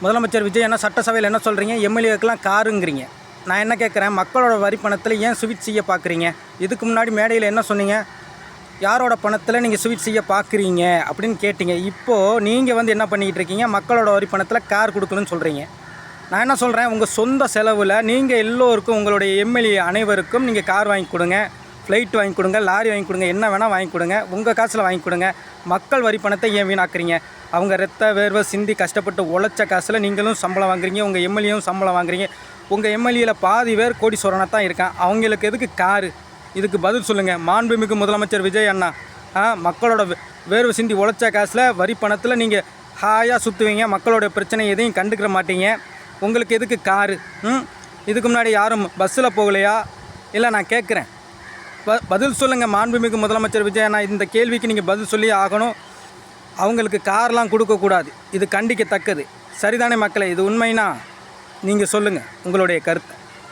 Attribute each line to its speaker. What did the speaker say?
Speaker 1: முதலமைச்சர் விஜய் என்ன சட்டசபையில் என்ன சொல்கிறீங்க, எம்எல்ஏக்கெல்லாம் காருங்கிறீங்க. நான் என்ன கேட்குறேன், மக்களோட வரி பணத்தில் ஏன் ஸ்வீட் செய்ய பார்க்குறீங்க? இதுக்கு முன்னாடி மேடையில் என்ன சொன்னீங்க, யாரோட பணத்தில் நீங்கள் ஸ்வீட் செய்ய பார்க்குறீங்க அப்படின்னு கேட்டிங்க. இப்போது நீங்கள் வந்து என்ன பண்ணிக்கிட்டு இருக்கீங்க, மக்களோட வரி பணத்தில் கார் கொடுக்கணும்னு சொல்கிறீங்க. நான் என்ன சொல்கிறேன், உங்கள் சொந்த செலவில் நீங்கள் எல்லோருக்கும், உங்களுடைய எம்எல்ஏ அனைவருக்கும் நீங்கள் கார் வாங்கி கொடுங்க, ஃப்ளைட் வாங்கி கொடுங்க, லாரி வாங்கி கொடுங்க, என்ன வேணால் வாங்கி கொடுங்க, உங்கள் காசில் வாங்கி கொடுங்க. மக்கள் வரி பணத்தை ஏன் வீணாக்குறீங்க? அவங்க ரத்த வேர்வை சிந்தி கஷ்டப்பட்டு உழைச்ச காசில் நீங்களும் சம்பளம் வாங்குறீங்க, உங்கள் எம்எல்ஏவும் சம்பளம் வாங்குறீங்க. உங்கள் எம்எல்ஏவில் பாதி பேர் கோடீஸ்வரனாக தான் இருக்கான். அவங்களுக்கு எதுக்கு காரு? இதுக்கு பதில் சொல்லுங்கள். மாண்புமிகு முதலமைச்சர் விஜய் அண்ணா, மக்களோட வேர்வை சிந்தி உழைச்ச காசில் வரி பணத்தில் நீங்கள் ஹாயாக சுற்றுவீங்க, மக்களோட பிரச்சனை எதையும் கண்டுக்கிற மாட்டீங்க. உங்களுக்கு எதுக்கு காரு? இதுக்கு முன்னாடி யாரும் பஸ்ஸில் போகலையா? இல்லை, நான் கேட்குறேன், பதில் சொல்லுங்கள். மாண்புமிகு முதலமைச்சர் விஜய் அண்ணா, இந்த கேள்விக்கு நீங்கள் பதில் சொல்லி ஆகணும். அவங்களுக்கு கார்லாம் கொடுக்கக்கூடாது, இது கண்டிக்கத்தக்கது. சரிதானே மக்களே? இது உண்மைனா நீங்கள் சொல்லுங்கள் உங்களுடைய கருத்து.